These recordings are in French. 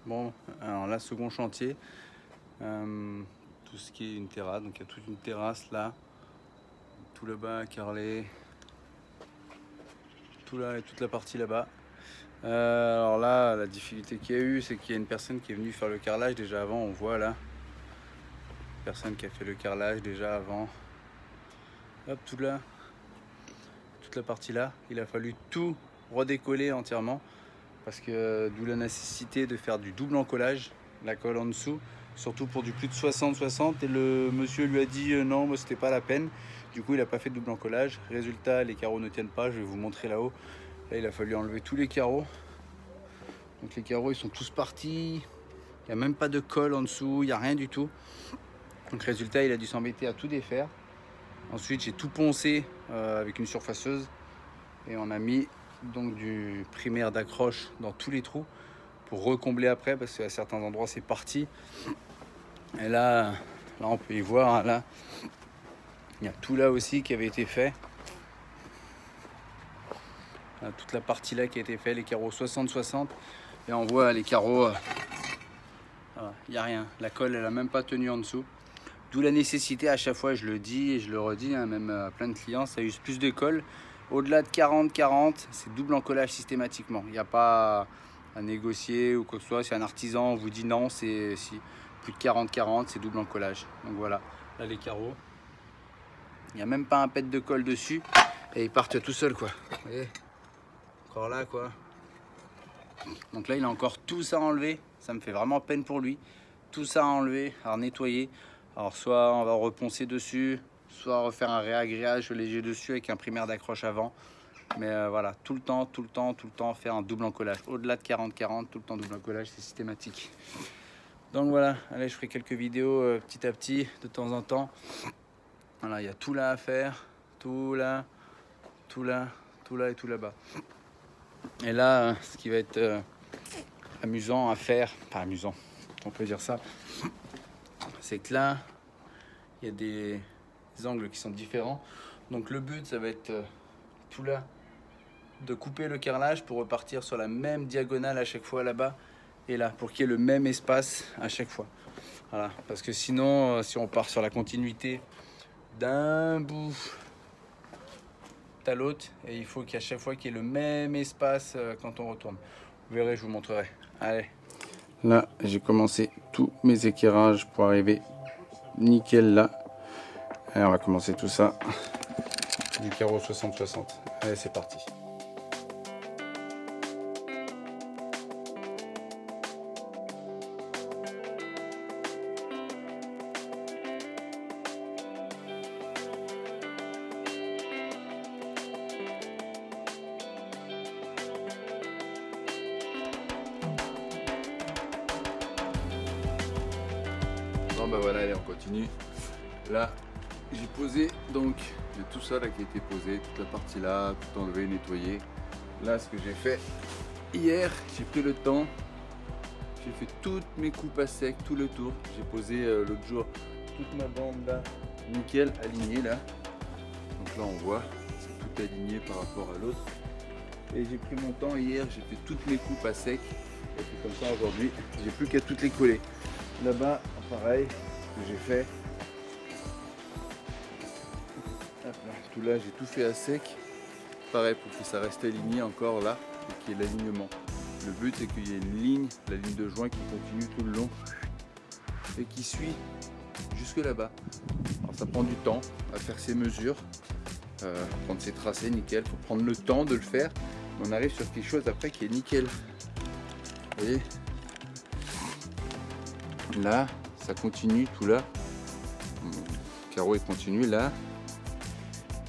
Bon, alors là, second chantier, tout ce qui est une terrasse, donc il y a toute une terrasse là, tout là-bas carrelé, tout là et toute la partie là-bas. Alors là, la difficulté qu'il y a eu, c'est qu'il y a une personne qui est venue faire le carrelage déjà avant, on voit là, personne qui a fait le carrelage déjà avant. Hop, tout là, toute la partie là, il a fallu tout redécoller entièrement, parce que d'où la nécessité de faire du double encollage, la colle en dessous, surtout pour du plus de 60-60, et le monsieur lui a dit non, moi c'était pas la peine, du coup il a pas fait de double encollage. Résultat, les carreaux ne tiennent pas, je vais vous montrer là-haut. Là il a fallu enlever tous les carreaux, donc les carreaux ils sont tous partis, il n'y a même pas de colle en dessous, il n'y a rien du tout. Donc résultat, il a dû s'embêter à tout défaire. Ensuite j'ai tout poncé avec une surfaceuse, et on a mis donc du primaire d'accroche dans tous les trous pour recombler après, parce qu'à certains endroits c'est parti. Et là on peut y voir, là il y a tout là aussi qui avait été fait, là, toute la partie là qui a été fait, les carreaux 60-60, et on voit les carreaux, il n'y a rien, la colle elle a même pas tenu en dessous. D'où la nécessité à chaque fois, je le dis et je le redis, hein, même à plein de clients, ça use plus de colle. Au-delà de 40-40, c'est double encollage systématiquement. Il n'y a pas à négocier ou quoi que ce soit. Si un artisan vous dit non, c'est si plus de 40-40, c'est double encollage. Donc voilà, là les carreaux, il n'y a même pas un pet de colle dessus et ils partent tout seuls, quoi. Vous voyez, encore là, quoi. Donc là il a encore tout ça à enlever, ça me fait vraiment peine pour lui. Tout ça à enlever, à nettoyer. Alors soit on va reponcer dessus, soit refaire un réagréage léger dessus avec un primaire d'accroche avant. Mais voilà, tout le temps faire un double encollage. Au-delà de 40-40, tout le temps double encollage, c'est systématique. Donc voilà, allez, je ferai quelques vidéos petit à petit, de temps en temps. Voilà, il y a tout là à faire, tout là, tout là, tout là et tout là-bas. Et là, ce qui va être amusant à faire, pas amusant, on peut dire ça, c'est que là, il y a des angles qui sont différents. Donc le but, ça va être tout là, de couper le carrelage pour repartir sur la même diagonale à chaque fois là-bas et là, pour qu'il y ait le même espace à chaque fois. Voilà, parce que sinon, si on part sur la continuité d'un bout à l'autre, et il faut qu'à chaque fois qu'il y ait le même espace quand on retourne. Vous verrez, je vous montrerai. Allez. Là, j'ai commencé tous mes éclairages pour arriver nickel là. Allez, on va commencer tout ça du carreau 60-60. Allez, c'est parti. Bon bah voilà, allez, on continue. Là, j'ai posé donc tout ça là qui a été posé, toute la partie là, tout enlevé, nettoyé. Là, ce que j'ai fait hier, j'ai pris le temps, j'ai fait toutes mes coupes à sec, tout le tour. J'ai posé l'autre jour toute ma bande là, nickel, alignée là. Donc là, on voit, c'est tout aligné par rapport à l'autre. Et j'ai pris mon temps hier, j'ai fait toutes mes coupes à sec. Et puis comme ça, aujourd'hui, j'ai plus qu'à toutes les coller. Là-bas, pareil, ce que j'ai fait. Hop là, tout là, j'ai tout fait à sec. Pareil, pour que ça reste aligné encore là, et qu'il y ait l'alignement. Le but, c'est qu'il y ait une ligne, la ligne de joint qui continue tout le long et qui suit jusque là-bas. Alors ça prend du temps à faire ces mesures, prendre ces tracés nickel. Il faut prendre le temps de le faire. On arrive sur quelque chose après qui est nickel. Vous voyez ? Là, ça continue tout là. Le carreau il continue là.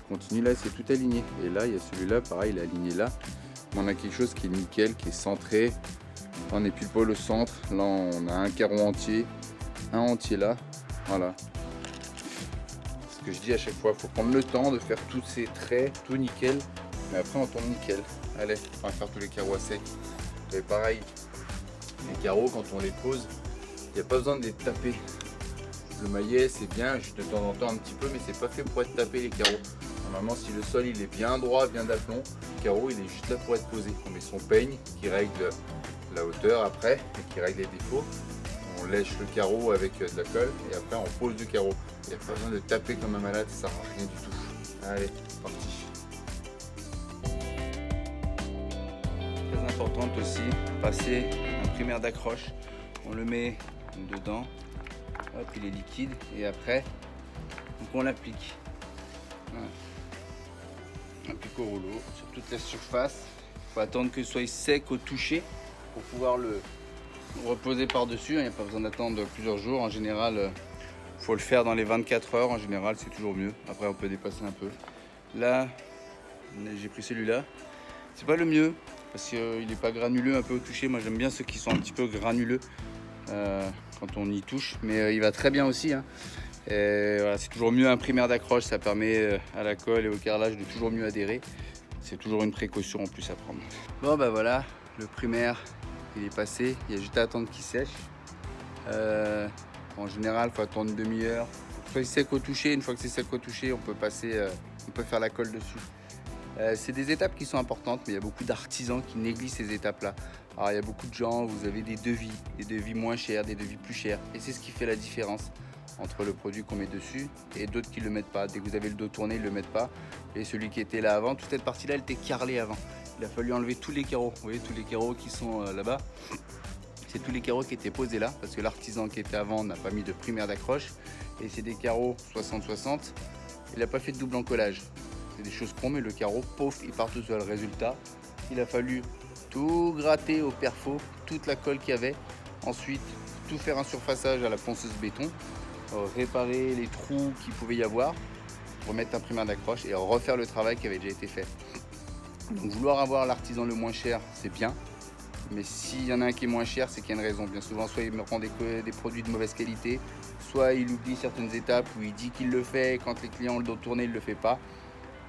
Continue là, c'est tout aligné. Et là, il y a celui-là, pareil, il est aligné là. On a quelque chose qui est nickel, qui est centré. Là, on est pile poil au centre. Là, on a un carreau entier, un entier là. Voilà. Ce que je dis à chaque fois, il faut prendre le temps de faire tous ces traits, tout nickel. Mais après, on tourne nickel. Allez, on va faire tous les carreaux à sec. Et pareil, les carreaux, quand on les pose, il n'y a pas besoin de les taper. Le maillet, c'est bien, juste de temps en temps un petit peu, mais c'est pas fait pour être tapé les carreaux. Normalement, si le sol il est bien droit, bien d'aplomb, le carreau il est juste là pour être posé. On met son peigne qui règle la hauteur après et qui règle les défauts. On lèche le carreau avec de la colle et après on pose du carreau. Il n'y a pas besoin de taper comme un malade, ça ne sert à rien du tout. Allez, parti. Très importante aussi, passer un primaire d'accroche. On le met dedans, hop, il est liquide et après donc on l'applique. Voilà. On applique au rouleau sur toute la surface. Il faut attendre que ce soit sec au toucher pour pouvoir le reposer par-dessus. Il n'y a pas besoin d'attendre plusieurs jours. En général, il faut le faire dans les 24 heures. En général, c'est toujours mieux. Après, on peut dépasser un peu. Là, j'ai pris celui-là. C'est pas le mieux parce qu'il n'est pas granuleux un peu au toucher. Moi, j'aime bien ceux qui sont un petit peu granuleux quand on y touche. Mais il va très bien aussi, hein. Voilà, c'est toujours mieux un primaire d'accroche. Ça permet à la colle et au carrelage de toujours mieux adhérer. C'est toujours une précaution en plus à prendre. Bon, bah voilà, le primaire. Il est passé, il y a juste à attendre qu'il sèche. En général, il faut attendre une demi-heure. Soit sec au toucher, une fois que c'est sec au toucher, on peut faire la colle dessus. C'est des étapes qui sont importantes, mais il y a beaucoup d'artisans qui négligent ces étapes-là. Alors il y a beaucoup de gens, vous avez des devis moins chers, des devis plus chers. Et c'est ce qui fait la différence entre le produit qu'on met dessus et d'autres qui ne le mettent pas. Dès que vous avez le dos tourné, ils ne le mettent pas. Et celui qui était là avant, toute cette partie-là, elle était carrelée avant. Il a fallu enlever tous les carreaux. Vous voyez, tous les carreaux qui sont là-bas, c'est tous les carreaux qui étaient posés là, parce que l'artisan qui était avant n'a pas mis de primaire d'accroche. Et c'est des carreaux 60-60. Il n'a pas fait de double encollage. C'est des choses qu'on met, le carreau, pouf, il part tout seul. Résultat, il a fallu tout gratter au perfo, toute la colle qu'il y avait. Ensuite, tout faire un surfaçage à la ponceuse béton, réparer les trous qu'il pouvait y avoir, remettre un primaire d'accroche et refaire le travail qui avait déjà été fait. Donc vouloir avoir l'artisan le moins cher, c'est bien. Mais s'il y en a un qui est moins cher, c'est qu'il y a une raison. Bien souvent, soit il me prend des produits de mauvaise qualité, soit il oublie certaines étapes où il dit qu'il le fait et quand les clients ont le dos tourné, il ne le fait pas.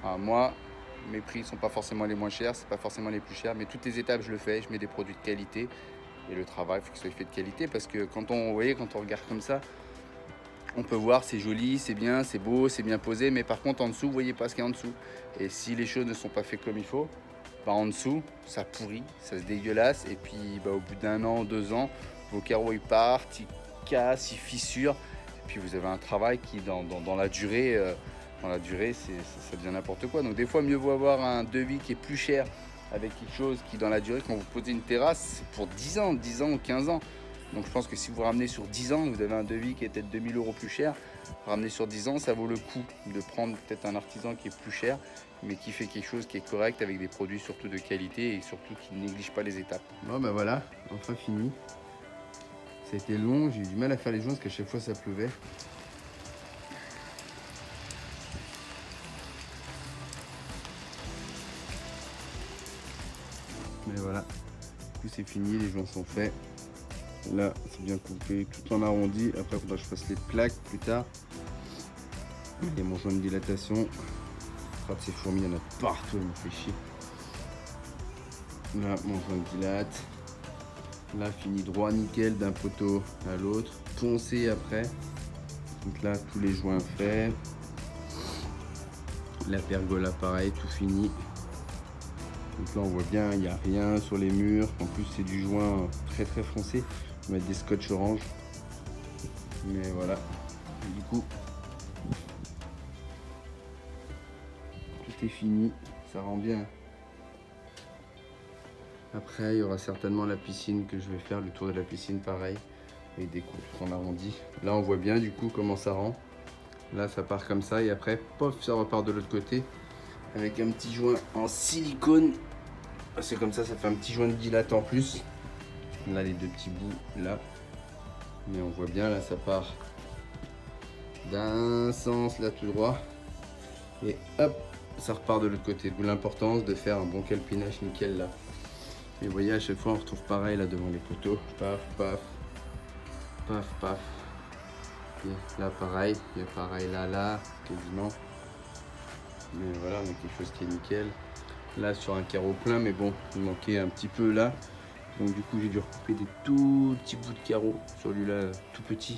Alors moi, mes prix ne sont pas forcément les moins chers, c'est pas forcément les plus chers, mais toutes les étapes, je le fais. Je mets des produits de qualité et le travail, il faut qu'il soit fait de qualité parce que quand on regarde comme ça, on peut voir, c'est joli, c'est bien, c'est beau, c'est bien posé, mais par contre en dessous, vous voyez pas ce qu'il y a en dessous. Et si les choses ne sont pas faites comme il faut, bah en dessous, ça pourrit, ça se dégueulasse, et puis bah, au bout d'un an, 2 ans, vos carreaux ils partent, ils cassent, ils fissurent, et puis vous avez un travail qui dans la durée, ça devient n'importe quoi. Donc des fois, mieux vaut avoir un devis qui est plus cher avec quelque chose qui dans la durée, quand vous posez une terrasse, c'est pour 10 ans ou 15 ans. Donc je pense que si vous ramenez sur 10 ans, vous avez un devis qui est peut-être 2000 € plus cher. Ramener sur 10 ans, ça vaut le coup de prendre peut-être un artisan qui est plus cher, mais qui fait quelque chose qui est correct avec des produits surtout de qualité et surtout qui ne néglige pas les étapes. Bon ben voilà, enfin fini. Ça a été long, j'ai eu du mal à faire les joints parce qu'à chaque fois ça pleuvait. Mais voilà, du coup c'est fini, les joints sont faits. Là, c'est bien coupé, tout en arrondi. Après, il faudra que je fasse les plaques plus tard. Et mon joint de dilatation. Frappe ces fourmis, il y en a partout, il me fait chier. Là, mon joint de dilate. Là, fini droit nickel d'un poteau à l'autre. Poncé après. Donc là, tous les joints faits. La pergola, pareil, tout fini. Donc là, on voit bien, il n'y a rien sur les murs. En plus, c'est du joint très très foncé. On va mettre des scotch orange. Mais voilà. Et du coup, tout est fini. Ça rend bien. Après, il y aura certainement la piscine que je vais faire. Le tour de la piscine, pareil. Avec des coupes en arrondi. Là, on voit bien du coup comment ça rend. Là, ça part comme ça. Et après, pof, ça repart de l'autre côté. Avec un petit joint en silicone. C'est comme ça fait un petit joint de dilate en plus. Là, les deux petits bouts là. Mais on voit bien, là, ça part d'un sens là tout droit. Et hop, ça repart de l'autre côté. D'où l'importance de faire un bon calpinage nickel là. Et vous voyez, à chaque fois, on retrouve pareil là devant les poteaux. Paf, paf, paf, paf. Et là, pareil. Il y a pareil là, quasiment. Mais voilà, on a quelque chose qui est nickel. Là, sur un carreau plein, mais bon, il manquait un petit peu là. Donc du coup, j'ai dû recouper des tout petits bouts de carreau. Celui-là, tout petit.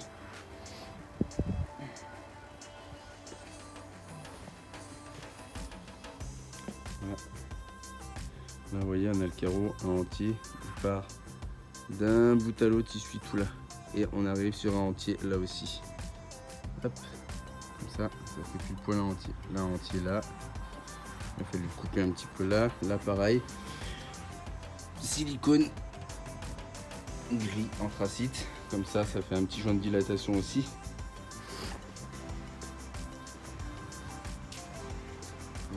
Voilà. Là, vous voyez, on a le carreau en entier. Il part D'un bout à l'autre, il suit tout là. Et on arrive sur un entier là aussi. Hop, comme ça fait plus le poil en entier. Là, un entier là. Il a fallu le couper un petit peu là. Là, pareil. Silicone gris anthracite. Comme ça fait un petit joint de dilatation aussi.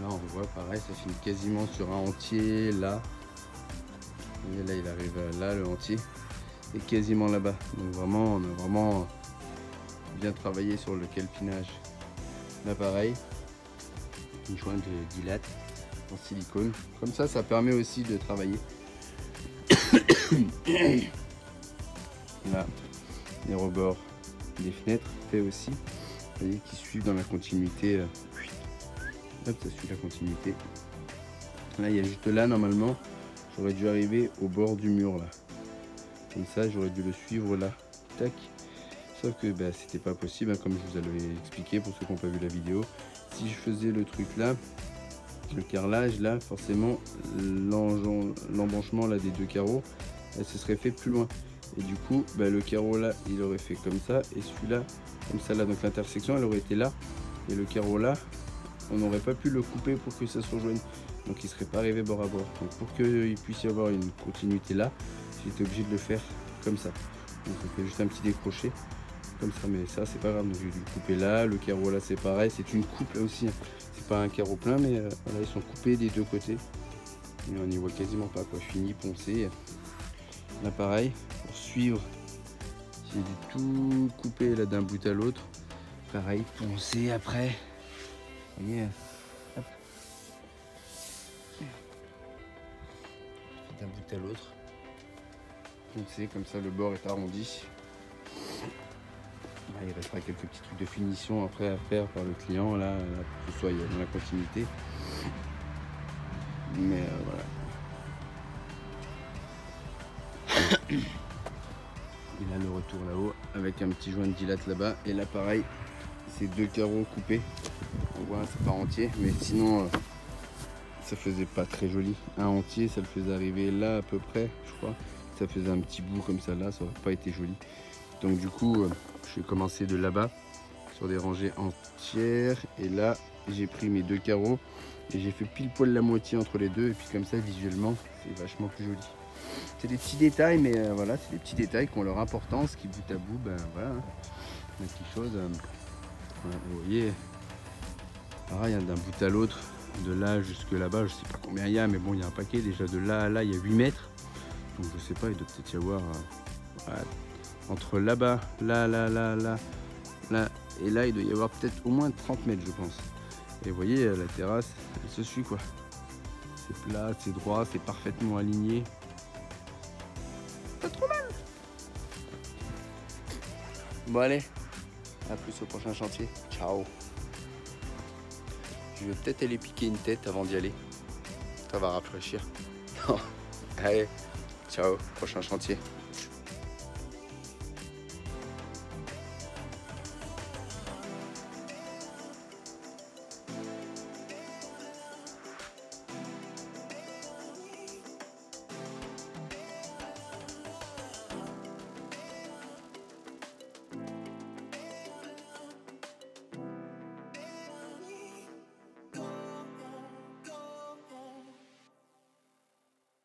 Là, on voit pareil, ça finit quasiment sur un entier là. Et là, il arrive là, le entier. Et quasiment là-bas. Donc vraiment, on a vraiment bien travaillé sur le calpinage. Là pareil, une jointe de dilate en silicone. Comme ça permet aussi de travailler. Là, les rebords des fenêtres fait aussi. Vous voyez qu'ils suivent dans la continuité. Hop, ça suit la continuité. Là, il y a juste là, normalement, j'aurais dû arriver au bord du mur là. Comme ça, j'aurais dû le suivre là. Tac. Sauf que c'était pas possible, hein, comme je vous avais expliqué pour ceux qui n'ont pas vu la vidéo. Si je faisais le truc là, le carrelage là, forcément, l'embranchement là des deux carreaux, se serait fait plus loin. Et du coup, le carreau là, il aurait fait comme ça, et celui-là, comme ça là. Donc l'intersection, elle aurait été là, et le carreau là, on n'aurait pas pu le couper pour que ça se rejoigne. Donc il serait pas arrivé bord à bord. Donc pour qu'il puisse y avoir une continuité là, j'étais obligé de le faire comme ça. Donc on fait juste un petit décroché comme ça, mais ça c'est pas grave. Donc j'ai dû le couper là, le carreau là c'est pareil, c'est une coupe là aussi. C'est pas un carreau plein, mais voilà, ils sont coupés des deux côtés. Et on n'y voit quasiment pas quoi. Fini, poncé. Là pareil, pour suivre, j'ai dû tout couper là d'un bout à l'autre. Pareil, poncer après. Vous voyez, hop. D'un bout à l'autre. Poncer, comme ça le bord est arrondi. Là, il restera quelques petits trucs de finition après à faire par le client là pour que ce soit dans la continuité. Mais voilà. Et là le retour là-haut avec un petit joint de dilate là-bas. Et là pareil, c'est deux carreaux coupés. On voit c'est pas entier, mais sinon ça faisait pas très joli. Un entier, ça le faisait arriver là à peu près, je crois. Ça faisait un petit bout comme ça là, ça aurait pas été joli. Donc du coup, je vais commencer de là-bas sur des rangées entières. Et là, j'ai pris mes deux carreaux et j'ai fait pile poil la moitié entre les deux. Et puis comme ça, visuellement, c'est vachement plus joli. C'est des petits détails, mais voilà, c'est des petits détails qui ont leur importance, qui bout à bout, voilà, il y a quelque chose. Voilà, vous voyez, pareil, hein, d'un bout à l'autre, de là jusque là-bas, je sais pas combien il y a, mais bon, il y a un paquet. Déjà de là à là, il y a 8 mètres. Donc je sais pas, il doit peut-être y avoir voilà, entre là-bas, là, et là, il doit y avoir peut-être au moins 30 mètres, je pense. Et vous voyez, la terrasse, elle se suit quoi. C'est plat, c'est droit, c'est parfaitement aligné. Pas trop mal. Bon allez, à plus au prochain chantier. Ciao. Je vais peut-être aller piquer une tête avant d'y aller. Ça va rafraîchir. Allez, ciao, prochain chantier.